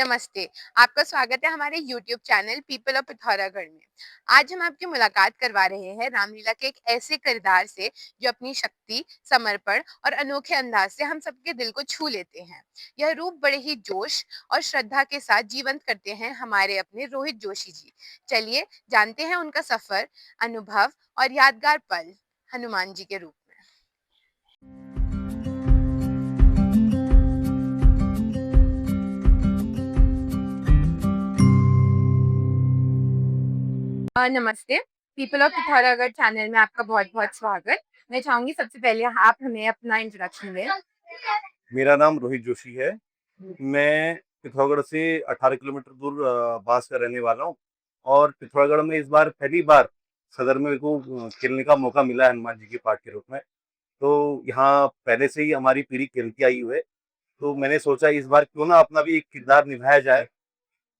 नमस्ते। आपका स्वागत है हमारे YouTube channel people of Pithoragarh में। आज हम आपकी मुलाकात करवा रहे हैं रामलीला के एक ऐसे किरदार से जो अपनी शक्ति, समर्पण और अनोखे अंदाज से हम सबके दिल को छू लेते हैं। यह रूप बड़े ही जोश और श्रद्धा के साथ जीवंत करते हैं हमारे अपने रोहित जोशी जी। चलिए जानते हैं उनका सफर, अनुभव और यादगार पल हनुमान जी के रूप में। नमस्ते। पीपल ऑफ पिथौरागढ़ चैनल में आपका बहुत-बहुत स्वागत। मैं चाहूँगी सबसे पहले आप हमें अपना इंट्रोडक्शन दें। मेरा नाम रोहित जोशी है। मैं पिथौरागढ़ से 18 किलोमीटर दूर बांस का रहने वाला हूँ और पिथौरागढ़ में इस बार पहली बार सदर में मेरे को खेलने का मौका मिला है हनुमान जी के पाठ के रूप में। तो यहाँ पहले से ही हमारी पीढ़ी खेलती आई हुई है, तो मैंने सोचा इस बार क्यों ना अपना भी एक किरदार निभाया जाए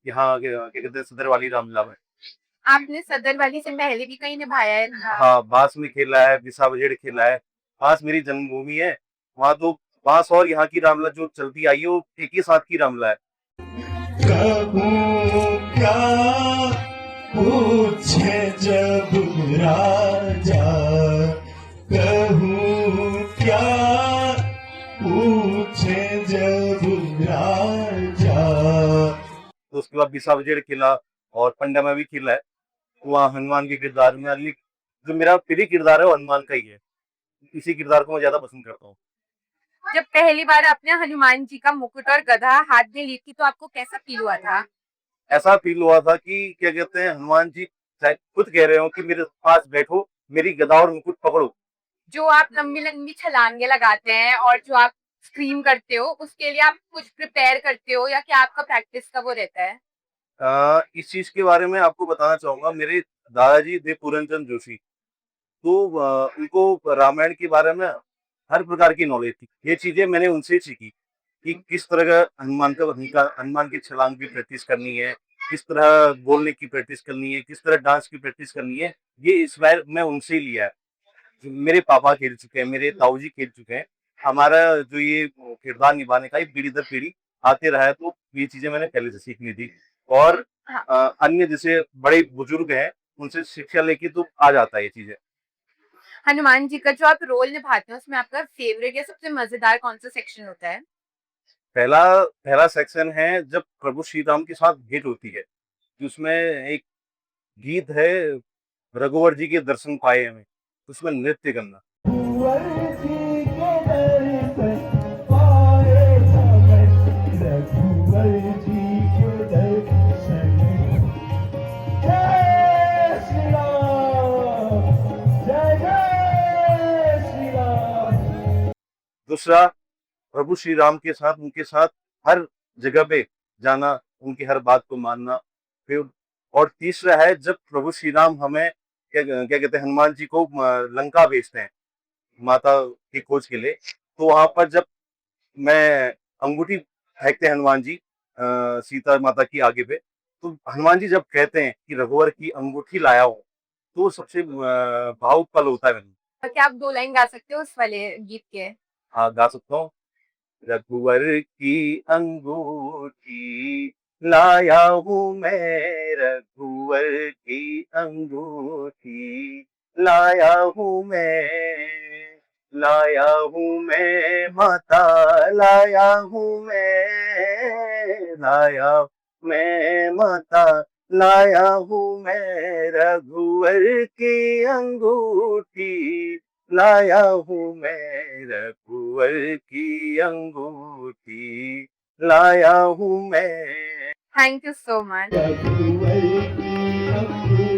यहाँ क्या कहते हैं सदर वाली रामलीला में। आपने सदर वाली से पहले भी कहीं निभाया है? हाँ, बांस में खेला है, बिसा बजेड़ खेला है। बांस मेरी जन्मभूमि है, वहाँ तो बांस और यहाँ की रामलीला जो चलती आई है वो एक ही साथ की रामलीला है। कहूँ क्या पूछे जब राजा, कहूँ क्या पूछे जब राजा। तो उसके बाद बिसा बजेड़ खेला और पंडा में भी खेला है। वहाँ हनुमान के किरदार में जो मेरा प्रिय किरदार है वो हनुमान का ही है। इसी किरदार को मैं ज्यादा पसंद करता हूँ। जब पहली बार आपने हनुमान जी का मुकुट और गदा हाथ में ली थी तो आपको कैसा फील हुआ था? ऐसा फील हुआ था कि क्या कहते हैं हनुमान जी शायद खुद कह रहे हो कि मेरे पास बैठो, मेरी गदा और मुकुट पकड़ो। जो आप लंबी-लंबी छलांगे लगाते हैं और जो आप स्क्रीम करते हो, उसके लिए आप कुछ प्रिपेयर करते हो या क्या आपका प्रैक्टिस का वो रहता है? इस चीज के बारे में आपको बताना चाहूंगा। मेरे दादाजी थे पूरनचंद जोशी, तो उनको रामायण के बारे में हर प्रकार की नॉलेज थी। ये चीजें मैंने उनसे सीखी कि किस तरह का हनुमान की छलांग की प्रैक्टिस करनी है, किस तरह बोलने की प्रैक्टिस करनी है, किस तरह डांस की प्रैक्टिस करनी है। ये इंस्पायर मैं उनसे ही लिया है। मेरे पापा खेल चुके हैं, मेरे ताऊजी खेल चुके हैं। हमारा जो ये किरदार निभाने का ये पीढ़ी दर पीढ़ी आते रहा है, तो ये चीजें मैंने पहले से सीख ली थी। और हाँ। अन्य जैसे बड़े बुजुर्ग हैं उनसे शिक्षा लेके तो आ जाता है ये चीजें। हनुमान जी का जो आप रोल निभाते हैं उसमें आपका फेवरेट या सबसे मजेदार कौन सा सेक्शन होता है? पहला पहला सेक्शन है जब प्रभु श्री राम के साथ भेंट होती है, जिसमें एक गीत है रघुवर जी के दर्शन पाए हमें, उसमें नृत्य करना। कुंवर जी के दर्शन पाए हमें, रघुवर जी के दर्शन। जय श्री राम, जय जय श्री राम। दूसरा, प्रभु श्री राम के साथ उनके साथ हर जगह पे जाना, उनकी हर बात को मानना। फिर और तीसरा है जब प्रभु श्री राम हमें क्या क्या कहते हैं हनुमान जी को लंका भेजते हैं माता की खोज के लिए। तो वहां पर जब मैं अंगूठी फेंकते हैं हनुमान जी सीता माता की आगे पे, तो हनुमान जी जब कहते हैं कि रघुवर की अंगूठी लाया हूँ, तो सबसे भावुक पल होता है मेरे। क्या आप 2 लाइन गा सकते हो उस वाले गीत के? हाँ, गा सकता हूँ। रघुवर की अंगूठी लाया हूँ मैं, रघुवर की अंगूठी लाया हूँ मैं, लाया हूँ मैं माता, लाया हूँ मैं, लाया मैं माता, लाया हूँ मैं रघुवर की अंगूठी, लाया हूँ मैं रघुवर की अंगूठी, लाया हूँ मैं। Thank you so much. रघुवर की अंगूठी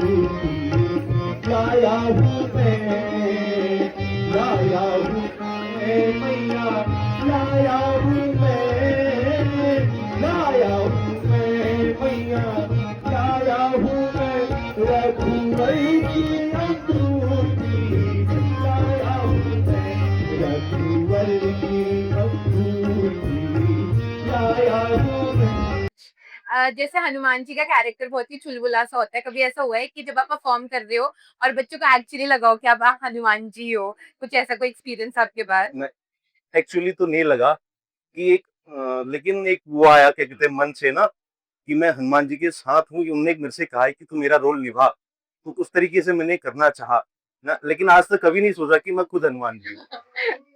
लाया हूँ मैं, लाया हूँ मैं मैया, लाया हूँ मैं, लाया हूँ मैं मैया, लाया हूँ मैं रघुवर की अंगूठी, लाया हूँ मैं रघुवर की अंगूठी, लाया हूँ मैं। जैसे हनुमान जी का कैरेक्टर बहुत ही चुलबुला सा होता है, कभी ऐसा हुआ है कि जब आप परफॉर्म कर रहे हो और बच्चों को एक्चुअली लगा हो कि अब आप हनुमान जी हो? कुछ ऐसा कोई एक्सपीरियंस आपके पास? एक्चुअली तो नहीं लगा कि एक लेकिन एक वो आया, क्या कहते हैं, मन से ना, कि मैं हनुमान जी के साथ हूँ। उनने मेरे से कहा है कि तू मेरा रोल निभा, तो उस तरीके से मैंने करना चाहा ना, लेकिन आज तक कभी नहीं सोचा कि मैं खुद हनुमान जी हूँ।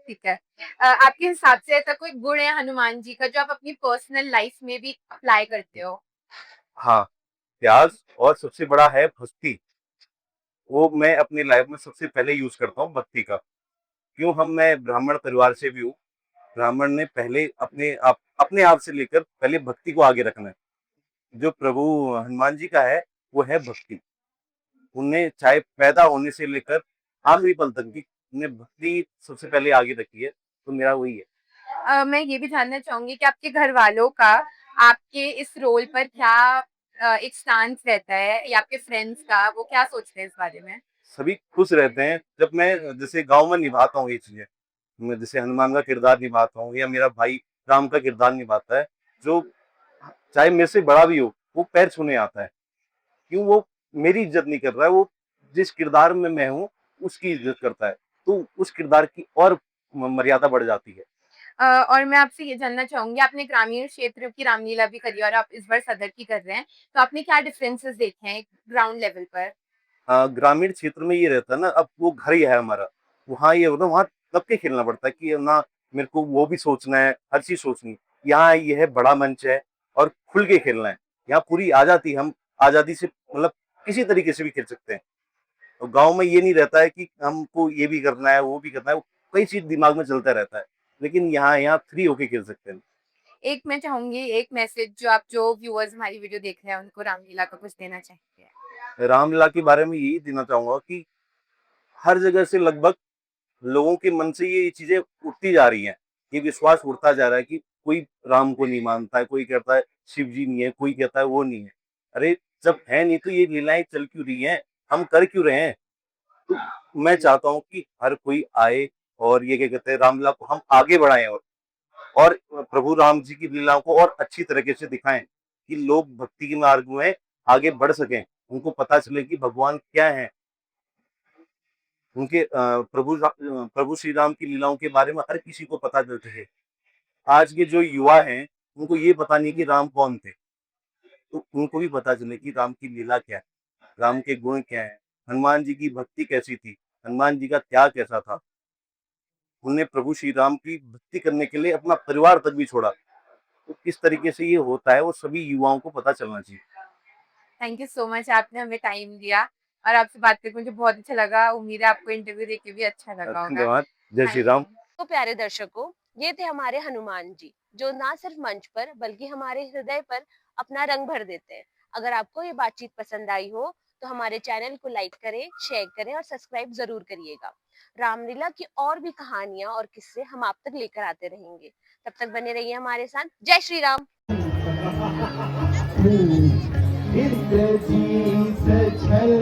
ठीक है। आपके हिसाब से ऐसा कोई गुण है हनुमान जी का जो आप अपनी पर्सनल लाइफ में भी अप्लाई करते हो? हाँ, त्याग, और सबसे बड़ा है भक्ति। वो मैं अपनी लाइफ में सबसे पहले यूज करता हूँ, भक्ति का। क्यों, मैं ब्राह्मण परिवार से भी हूँ। ब्राह्मण ने पहले अपने आप से लेकर पहले भक्ति को आगे रखना है। जो प्रभु हनुमान जी का है, वो है भक्ति। उन्हें चाहे पैदा होने से लेकर आखिरी पल तक की, उन्हें भक्ति सबसे पहले आगे रखी है, तो मेरा वही है। मैं ये भी जानना चाहूंगी कि आपके घर वालों का आपके इस रोल पर क्या एक स्टांस रहता है, या आपके फ्रेंड्स का वो क्या सोचते हैं इस बारे में? सभी खुश रहते हैं जब मैं जैसे गांव में निभाता हूँ ये चीजें। मैं जैसे हनुमान का किरदार निभाता हूँ, या मेरा भाई राम का किरदार निभाता है, जो चाहे मेरे से बड़ा भी हो, वो पैर छूने आता है। क्यों, वो मेरी इज्जत नहीं कर रहा है, वो जिस किरदार में मैं हूँ उसकी इज्जत करता है, तो उस किरदार की और मर्यादा बढ़ जाती है। और मैं आपसे ये जानना चाहूंगी, आपने ग्रामीण क्षेत्र की रामलीला भी करी और आप इस बार सदर की कर रहे हैं, तो आपने क्या डिफरेंसेस देखे हैं ग्राउंड लेवल पर? ग्रामीण क्षेत्र में ये रहता है ना, अब वो घर ही है हमारा, वहाँ ये होता है, वहाँ दब के खेलना पड़ता है कि ना, मेरे को वो भी सोचना है, हर चीज सोचनी है। यहाँ ये है, बड़ा मंच है और खुल के खेलना है। यहाँ पूरी आजादी, हम आजादी से मतलब किसी तरीके से भी खेल सकते हैं। और गांव में ये नहीं रहता है कि हमको ये भी करना है, वो भी करना है, कई चीज दिमाग में चलता रहता है। लेकिन यहाँ फ्री होके खेल सकते हैं। एक मैं चाहूंगी एक मैसेज जो आप, जो व्यूअर्स हमारी वीडियो देख रहे हैं, उनको रामलीला का कुछ देना चाहिए। रामलीला के बारे में यही देना चाहूंगा कि हर जगह से लगभग लोगों के मन से ये चीजें उठती जा रही हैं। ये विश्वास उठता जा रहा है कि कोई राम को नहीं मानता है, कोई कहता है शिव जी नहीं है, कोई कहता है वो नहीं है। अरे, जब है नहीं तो ये लीलाएं चल क्यों रही हैं, हम कर क्यों रहे हैं? तो मैं चाहता हूँ कि हर कोई आए, और ये क्या कहते हैं, रामलीला को हम आगे बढ़ाएं, और प्रभु राम जी की लीलाओं को और अच्छी तरीके से दिखाएं, कि लोग भक्ति के मार्ग में आगे बढ़ सकें, उनको पता चले कि भगवान क्या है। उनके प्रभु श्री राम की लीलाओं के बारे में हर किसी को पता चल सके। आज के जो युवा हैं, उनको ये पता नहीं कि राम कौन थे, तो उनको भी पता चले कि राम की लीला क्या है, राम के गुण क्या है, हनुमान जी की भक्ति कैसी थी, हनुमान जी का त्याग कैसा था। उन्होंने प्रभु श्री राम की भक्ति करने के लिए अपना परिवार तक भी छोड़ा। तो किस तरीके से ये होता है, वो सभी युवाओं को पता चलना चाहिए। थैंक यू सो मच, आपने हमें टाइम दिया और आपसे बात करके मुझे बहुत अच्छा लगा। उम्मीद है आपको इंटरव्यू देके भी अच्छा लगा होगा। धन्यवाद। जय श्री थैंक राम। यू। तो प्यारे दर्शकों, ये थे हमारे हनुमान जी, जो ना सिर्फ मंच पर बल्कि हमारे हृदय पर अपना रंग भर देते हैं। अगर आपको ये बातचीत पसंद आई हो तो हमारे चैनल को लाइक करें, शेयर करें और सब्सक्राइब जरूर करिएगा। रामलीला की और भी कहानियां और किस्से हम आप तक लेकर आते रहेंगे। तब तक बने रहिए हमारे साथ। जय श्री राम। इंद्रजीत छल